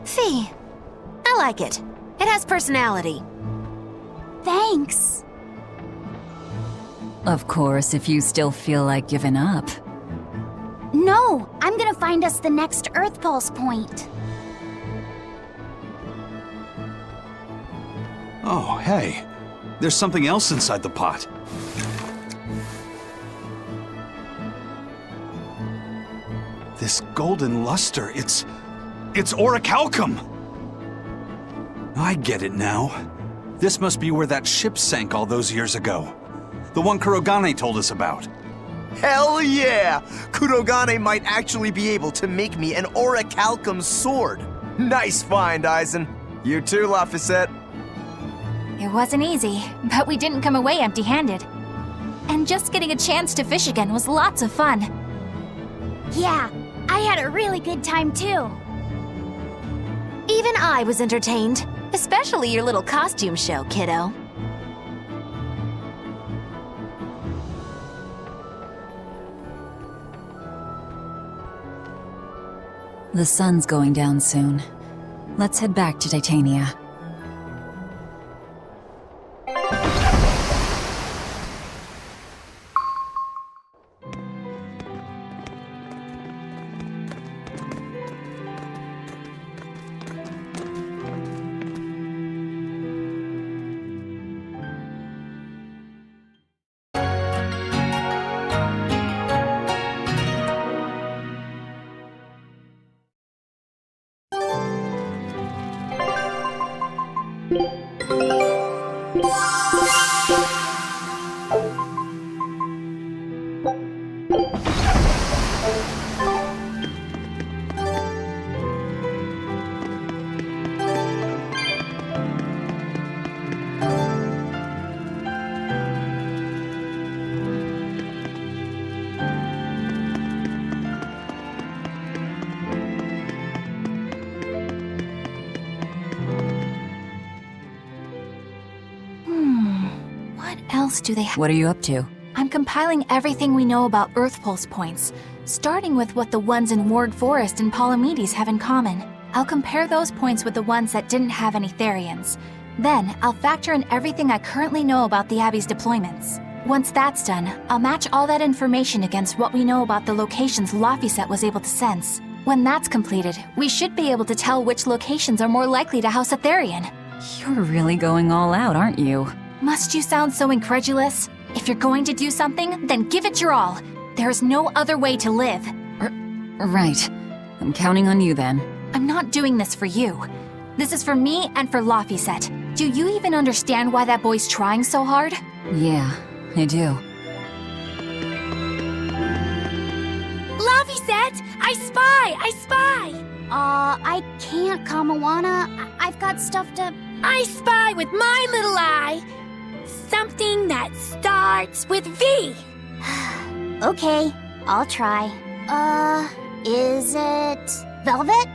Fee. I like it. It has personality. Thanks. Of course, if you still feel like giving up. No, I'm gonna find us the next Earth Pulse point. Oh, hey. There's something else inside the pot. This golden luster, it's orichalcum! I get it now. This must be where that ship sank all those years ago. The one Kurogane told us about. Hell yeah! Kurogane might actually be able to make me an orichalcum sword. Nice find, Aizen. You too, Laphicet. It wasn't easy, but we didn't come away empty-handed. And just getting a chance to fish again was lots of fun. Yeah, I had a really good time too. Even I was entertained. Especially your little costume show, kiddo. The sun's going down soon. Let's head back to Titania. Do they What are you up to? I'm compiling everything we know about Earth Pulse points, starting with what the ones in Ward Forest and Palamedes have in common. I'll compare those points with the ones that didn't have any Therians. Then, I'll factor in everything I currently know about the Abbey's deployments. Once that's done, I'll match all that information against what we know about the locations Laphicet was able to sense. When that's completed, we should be able to tell which locations are more likely to house a Therian. You're really going all out, aren't you? Must you sound so incredulous? If you're going to do something, then give it your all. There is no other way to live. Right. I'm counting on you then. I'm not doing this for you. This is for me and for Laphicet. Do you even understand why that boy's trying so hard? Yeah, I do. Laphicet! I spy! I can't, Kamawana. I've got stuff to... I spy with my little eye. Something that starts with V. Okay, I'll try. Is it Velvet?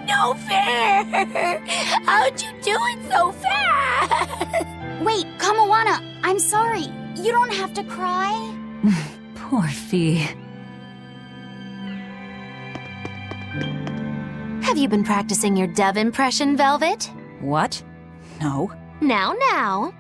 No fair. How'd you do it so fast? Wait, Kamawana, I'm sorry. You don't have to cry. Poor Fee. Have you been practicing your dove impression, Velvet? What? No. Now.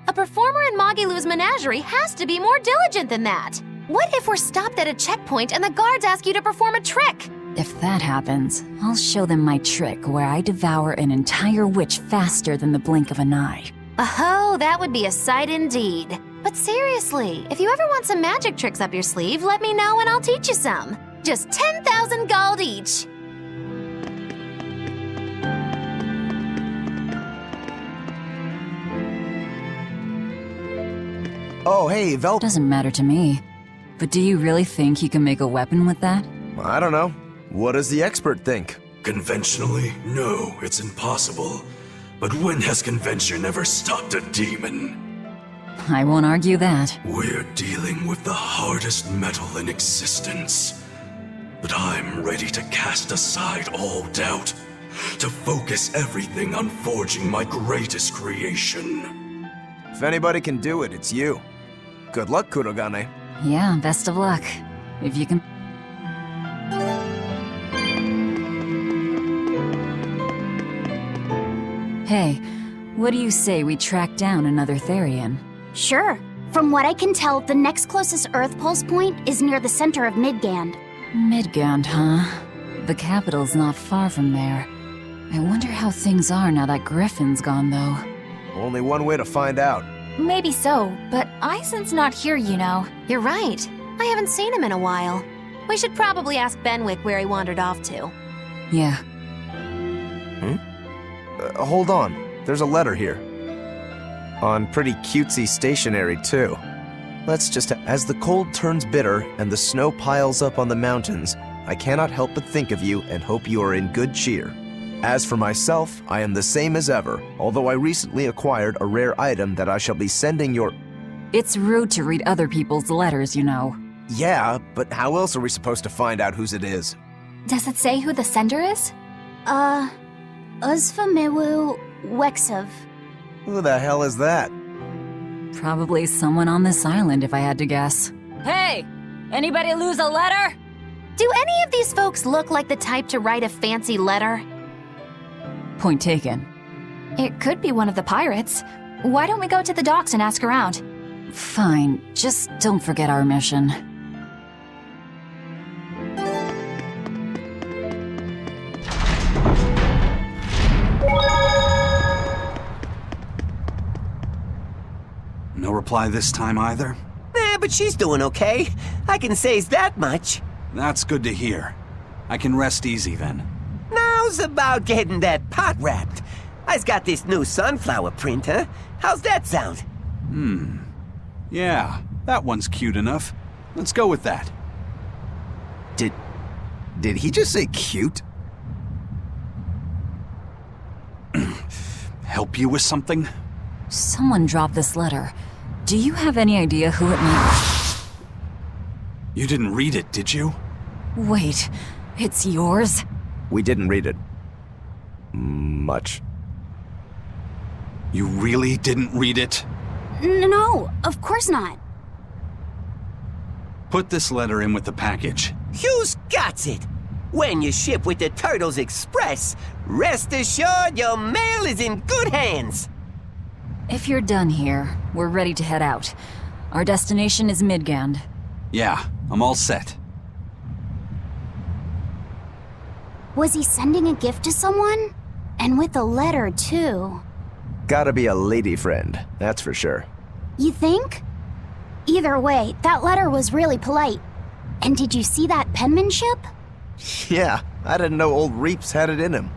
A performer in Majilou's menagerie has to be more diligent than that. What if we're stopped at a checkpoint and the guards ask you to perform a trick? If that happens, I'll show them my trick where I devour an entire witch faster than the blink of an eye. Oh, that would be a sight indeed. But seriously, if you ever want some magic tricks up your sleeve, let me know and I'll teach you some. Just 10,000 gold each. Oh, hey, Vel... Doesn't matter to me. But do you really think you can make a weapon with that? I don't know. What does the expert think? Conventionally, no, it's impossible. But when has convention ever stopped a demon? I won't argue that. We're dealing with the hardest metal in existence. But I'm ready to cast aside all doubt, to focus everything on forging my greatest creation. If anybody can do it, it's you. Good luck, Kurogane. Yeah, best of luck. If you can... Hey, what do you say we track down another Therian? Sure. From what I can tell, the next closest Earth pulse point is near the center of Midgand. Midgand, huh? The capital's not far from there. I wonder how things are now that Griffin's gone, though. Only one way to find out. Maybe so, but Eisen's not here, you know. You're right. I haven't seen him in a while. We should probably ask Benwick where he wandered off to. Yeah. Hold on. There's a letter here. On pretty cutesy stationery, too. Let's just... As the cold turns bitter and the snow piles up on the mountains, I cannot help but think of you and hope you are in good cheer. As for myself, I am the same as ever, although I recently acquired a rare item that I shall be sending your... It's rude to read other people's letters, you know. Yeah, but how else are we supposed to find out whose it is? Does it say who the sender is? Uzfamilu Wexov. Who the hell is that? Probably someone on this island, if I had to guess. Hey! Anybody lose a letter? Do any of these folks look like the type to write a fancy letter? Point taken. It could be one of the pirates. Why don't we go to the docks and ask around? Fine, just don't forget our mission. No reply this time either? But she's doing okay. I can say's that much. That's good to hear. I can rest easy then. Now's about getting that pot wrapped. I's got this new sunflower printer. How's that sound? Yeah, that one's cute enough. Let's go with that. Did he just say cute? Help you with something? Someone dropped this letter. Do you have any idea who it might... You didn't read it, did you? Wait, it's yours? We didn't read it. Much. You really didn't read it? No, of course not. Put this letter in with the package. Who's got it? When you ship with the Turtles Express, rest assured your mail is in good hands. If you're done here, we're ready to head out. Our destination is Midgand. Yeah, I'm all set. Was he sending a gift to someone? And with a letter, too. Gotta be a lady friend, that's for sure. You think? Either way, that letter was really polite. And did you see that penmanship? Yeah, I didn't know old Reeps had it in him.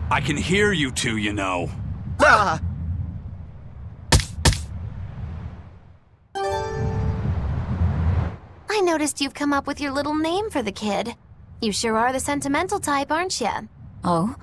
I can hear you two, you know. Ah! I noticed you've come up with your little name for the kid. You sure are the sentimental type, aren't you? Oh?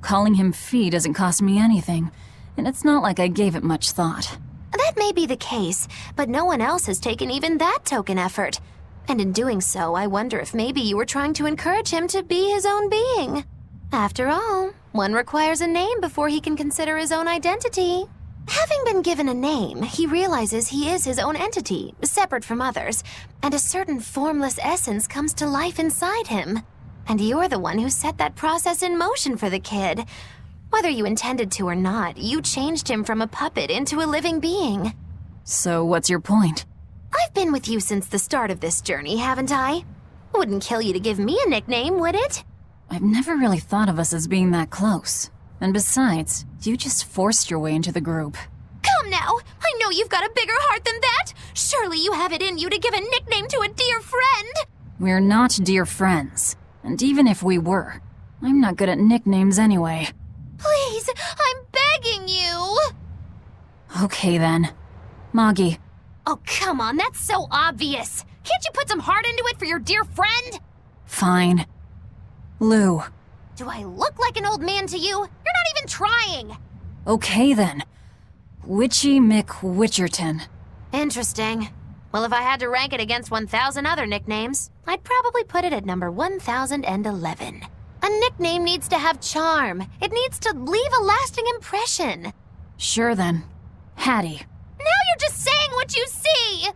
Calling him Fee doesn't cost me anything, and it's not like I gave it much thought. That may be the case, but no one else has taken even that token effort. And in doing so, I wonder if maybe you were trying to encourage him to be his own being. After all, one requires a name before he can consider his own identity. Having been given a name, he realizes he is his own entity, separate from others, and a certain formless essence comes to life inside him. And you're the one who set that process in motion for the kid. Whether you intended to or not, you changed him from a puppet into a living being. So what's your point? I've been with you since the start of this journey, haven't I? Wouldn't kill you to give me a nickname, would it? I've never really thought of us as being that close. And besides, you just forced your way into the group. Come now! I know you've got a bigger heart than that! Surely you have it in you to give a nickname to a dear friend! We're not dear friends. And even if we were, I'm not good at nicknames anyway. Please, I'm begging you! Okay then. Moggy. Oh, come on, that's so obvious! Can't you put some heart into it for your dear friend? Fine. Lou. Do I look like an old man to you? You're not even trying! Okay then. Witchy McWitcherson. Interesting. Well, if I had to rank it against 1,000 other nicknames, I'd probably put it at number 1011. A nickname needs to have charm. It needs to leave a lasting impression. Sure then. Hattie. Now you're just saying what you see!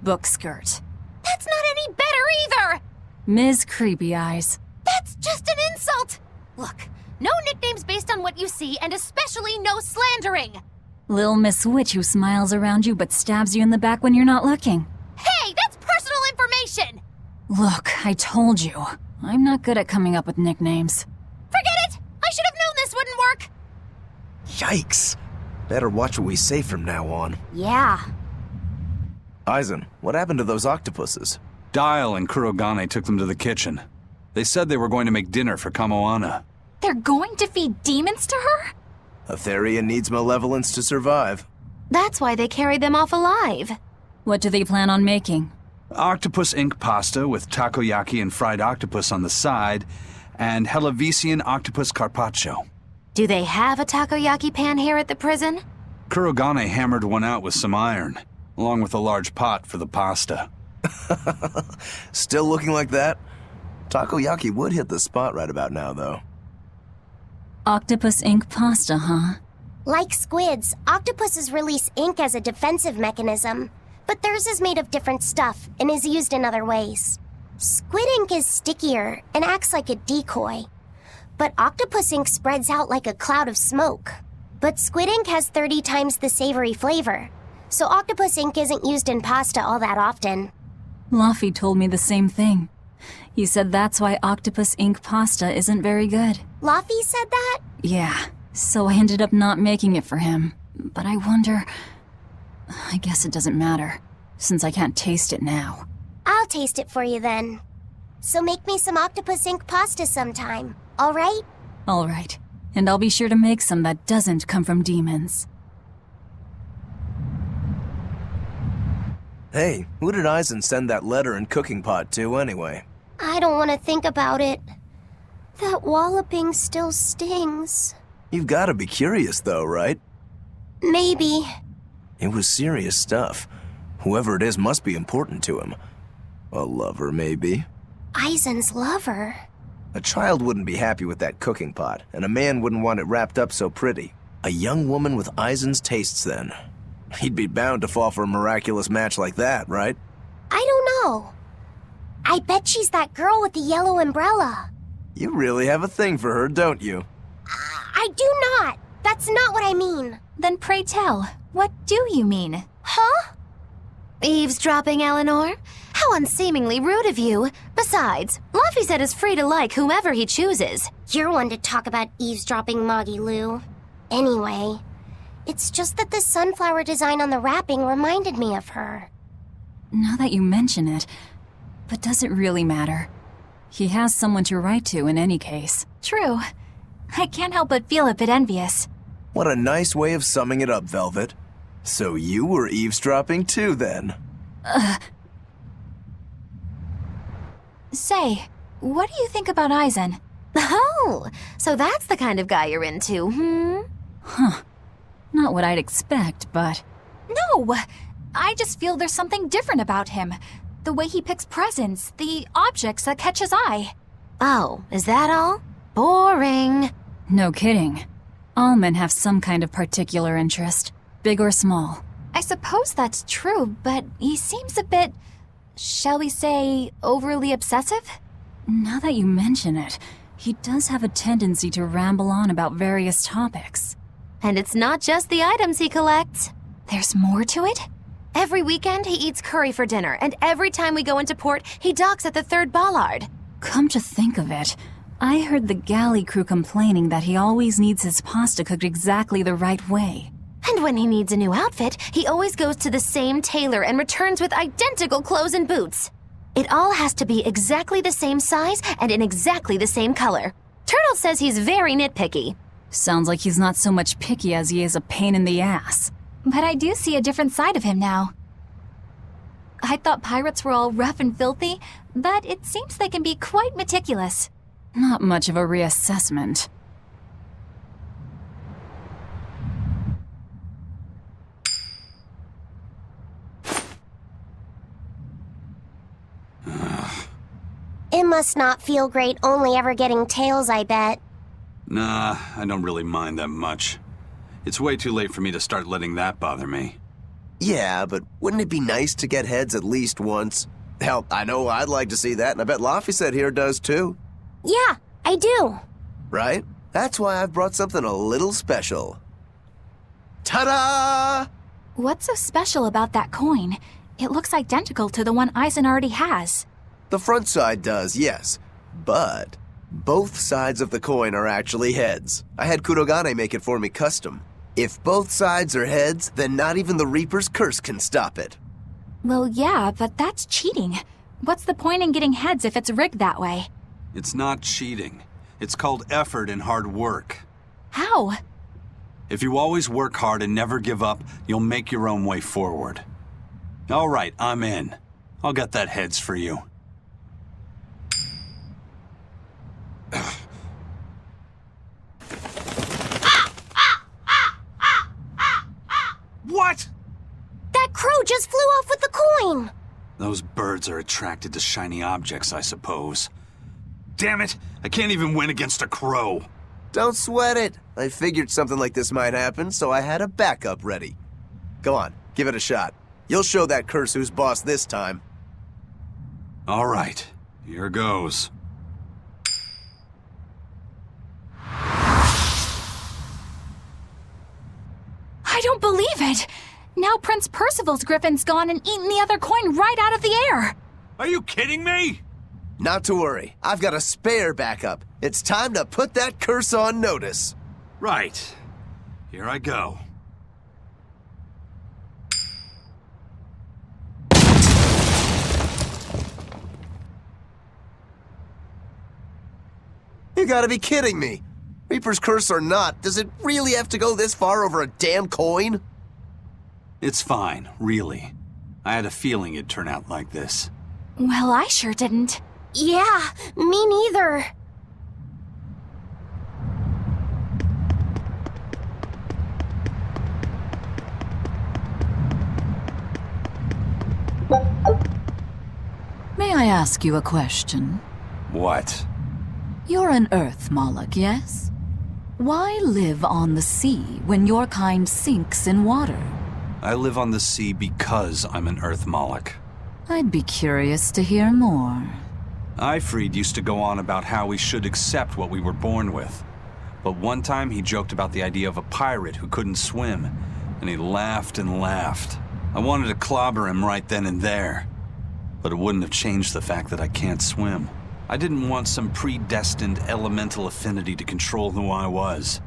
Book skirt. That's not any better either! Ms. Creepy Eyes. That's just an insult! Look, no nicknames based on what you see, and especially no slandering! Lil Miss Witch who smiles around you but stabs you in the back when you're not looking. Hey, that's personal information! Look, I told you. I'm not good at coming up with nicknames. Forget it! I should have known this wouldn't work! Yikes. Better watch what we say from now on. Yeah. Aizen, what happened to those octopuses? Dial and Kurogane took them to the kitchen. They said they were going to make dinner for Kamoana. They're going to feed demons to her? A Therian needs malevolence to survive. That's why they carried them off alive. What do they plan on making? Octopus ink pasta with takoyaki and fried octopus on the side, and Hellavesian octopus carpaccio. Do they have a takoyaki pan here at the prison? Kurogane hammered one out with some iron, along with a large pot for the pasta. Still looking like that? Takoyaki would hit the spot right about now, though. Octopus ink pasta, huh? Like squids, octopuses release ink as a defensive mechanism, but theirs is made of different stuff and is used in other ways. Squid ink is stickier and acts like a decoy, but octopus ink spreads out like a cloud of smoke. But squid ink has 30 times the savory flavor, so octopus ink isn't used in pasta all that often. Luffy told me the same thing. He said that's why octopus ink pasta isn't very good. Luffy said that? Yeah, so I ended up not making it for him. But I wonder... I guess it doesn't matter, since I can't taste it now. I'll taste it for you then. So make me some octopus ink pasta sometime, alright? Alright, and I'll be sure to make some that doesn't come from demons. Hey, who did Aizen send that letter and cooking pot to, anyway? I don't want to think about it. That walloping still stings. You've gotta be curious, though, right? Maybe. It was serious stuff. Whoever it is must be important to him. A lover, maybe? Aizen's lover. A child wouldn't be happy with that cooking pot, and a man wouldn't want it wrapped up so pretty. A young woman with Aizen's tastes, then. He'd be bound to fall for a miraculous match like that, right? I don't know. I bet she's that girl with the yellow umbrella. You really have a thing for her, don't you? I do not. That's not what I mean. Then pray tell, what do you mean? Huh? Eavesdropping, Eleanor? How unseemingly rude of you. Besides, Luffy said is free to like whomever he chooses. You're one to talk about eavesdropping, Majilou. Anyway, it's just that the sunflower design on the wrapping reminded me of her. Now that you mention it, but does it really matter? He has someone to write to in any case. True. I can't help but feel a bit envious. What a nice way of summing it up, Velvet. So you were eavesdropping too, then? Say, what do you think about Aizen? Oh, so that's the kind of guy you're into, hmm? Huh. Not what I'd expect, but... No! I just feel there's something different about him. The way he picks presents, the objects that catch his eye. Oh, is that all? Boring. No kidding. All men have some kind of particular interest, big or small. I suppose that's true, but he seems a bit, shall we say, overly obsessive? Now that you mention it, he does have a tendency to ramble on about various topics. And it's not just the items he collects. There's more to it? Every weekend, he eats curry for dinner, and every time we go into port, he docks at the 3rd bollard. Come to think of it, I heard the galley crew complaining that he always needs his pasta cooked exactly the right way. And when he needs a new outfit, he always goes to the same tailor and returns with identical clothes and boots. It all has to be exactly the same size and in exactly the same color. Turtle says he's very nitpicky. Sounds like he's not so much picky as he is a pain in the ass. But I do see a different side of him now. I thought pirates were all rough and filthy, but it seems they can be quite meticulous. Not much of a reassessment. It must not feel great only ever getting tails, I bet. Nah, I don't really mind that much. It's way too late for me to start letting that bother me. Yeah, but wouldn't it be nice to get heads at least once? Hell, I know I'd like to see that, and I bet Laffy said here does too. Yeah, I do. Right? That's why I've brought something a little special. Ta-da! What's so special about that coin? It looks identical to the one Eisen already has. The front side does, yes. But both sides of the coin are actually heads. I had Kurogane make it for me custom. If both sides are heads, then not even the Reaper's curse can stop it. Well, yeah, but that's cheating. What's the point in getting heads if it's rigged that way? It's not cheating. It's called effort and hard work. How? If you always work hard and never give up, you'll make your own way forward. All right, I'm in. I'll get that heads for you. What? That crow just flew off with the coin! Those birds are attracted to shiny objects, I suppose. Damn it! I can't even win against a crow. Don't sweat it. I figured something like this might happen, so I had a backup ready. Go on, give it a shot. You'll show that curse who's boss this time. All right, here goes. I don't believe it! Now Prince Percival's griffin's gone and eaten the other coin right out of the air! Are you kidding me? Not to worry, I've got a spare backup. It's time to put that curse on notice. Right. Here I go. You gotta be kidding me. Reaper's curse or not, does it really have to go this far over a damn coin? It's fine, really. I had a feeling it'd turn out like this. Well, I sure didn't. Yeah, me neither. May I ask you a question? What? You're an Earth Moloch, yes? Why live on the sea when your kind sinks in water? I live on the sea because I'm an Earth Moloch. I'd be curious to hear more. Ifrid used to go on about how we should accept what we were born with. But one time he joked about the idea of a pirate who couldn't swim, and he laughed and laughed. I wanted to clobber him right then and there, but it wouldn't have changed the fact that I can't swim. I didn't want some predestined elemental affinity to control who I was.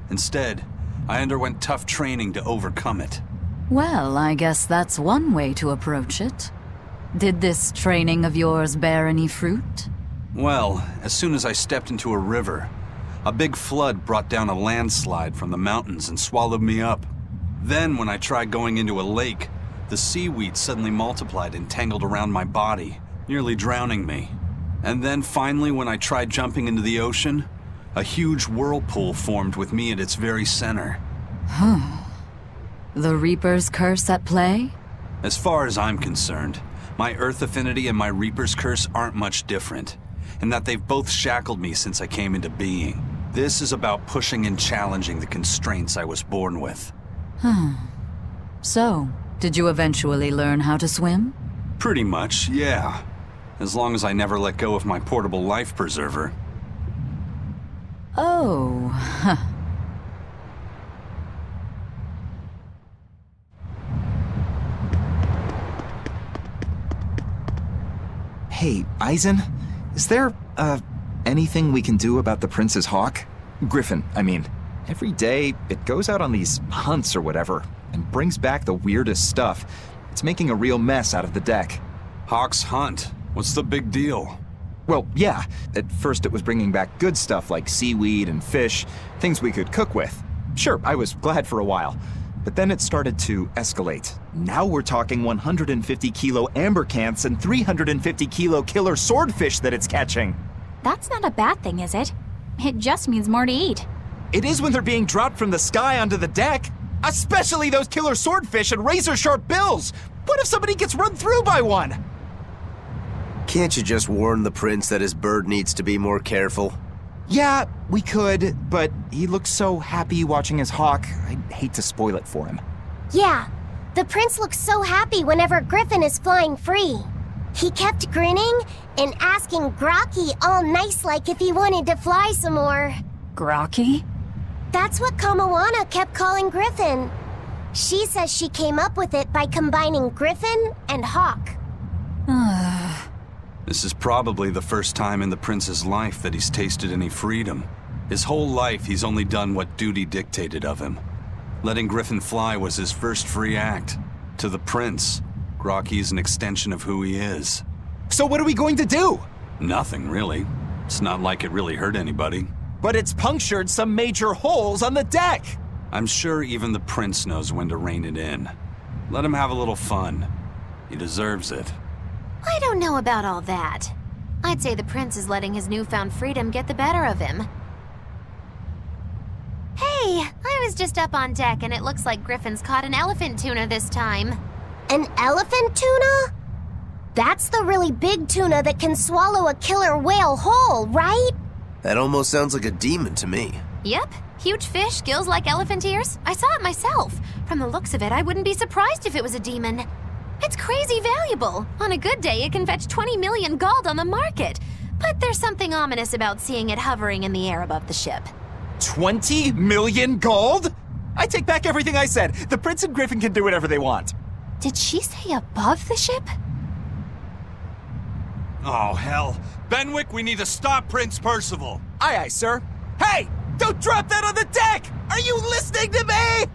Instead, I underwent tough training to overcome it. Well, I guess that's one way to approach it. Did this training of yours bear any fruit? Well, as soon as I stepped into a river, a big flood brought down a landslide from the mountains and swallowed me up. Then, when I tried going into a lake, the seaweed suddenly multiplied and tangled around my body, nearly drowning me. And then finally, when I tried jumping into the ocean, a huge whirlpool formed with me at its very center. The Reaper's curse at play? As far as I'm concerned, my Earth affinity and my Reaper's curse aren't much different, in that they've both shackled me since I came into being. This is about pushing and challenging the constraints I was born with. So, did you eventually learn how to swim? Pretty much, yeah. As long as I never let go of my portable life preserver. Oh, Hey, Eisen, is there, anything we can do about the Prince's hawk? Griffin, I mean. Every day, it goes out on these hunts or whatever, and brings back the weirdest stuff. It's making a real mess out of the deck. Hawk's hunt? What's the big deal? Well, yeah. At first it was bringing back good stuff like seaweed and fish, things we could cook with. Sure, I was glad for a while. But then it started to escalate. Now we're talking 150 kilo amber cants and 350 kilo killer swordfish that it's catching. That's not a bad thing, is it? It just means more to eat. It is when they're being dropped from the sky onto the deck. Especially those killer swordfish and razor-sharp bills. What if somebody gets run through by one? Can't you just warn the prince that his bird needs to be more careful? Yeah, we could, but he looks so happy watching his hawk, I'd hate to spoil it for him. Yeah, the prince looks so happy whenever Griffin is flying free. He kept grinning and asking Grocky all nice-like if he wanted to fly some more. Grokky? That's what Kamawana kept calling Griffin. She says she came up with it by combining Griffin and Hawk. This is probably the first time in the prince's life that he's tasted any freedom. His whole life, he's only done what duty dictated of him. Letting Griffin fly was his first free act. To the prince, Grokky's an extension of who he is. So what are we going to do? Nothing, really. It's not like it really hurt anybody. But it's punctured some major holes on the deck! I'm sure even the prince knows when to rein it in. Let him have a little fun. He deserves it. I don't know about all that. I'd say the prince is letting his newfound freedom get the better of him. Hey, I was just up on deck and it looks like Griffin's caught an elephant tuna this time. An elephant tuna? That's the really big tuna that can swallow a killer whale whole, right? That almost sounds like a demon to me. Yep, huge fish, gills like elephant ears. I saw it myself. From the looks of it, I wouldn't be surprised if it was a demon. It's crazy valuable. On a good day, it can fetch 20 million gold on the market. But there's something ominous about seeing it hovering in the air above the ship. 20 million gold? I take back everything I said. The prince and Griffin can do whatever they want. Did she say above the ship? Oh, hell. Benwick, we need to stop Prince Percival. Aye, aye, sir. Hey! Don't drop that on the deck! Are you listening to me?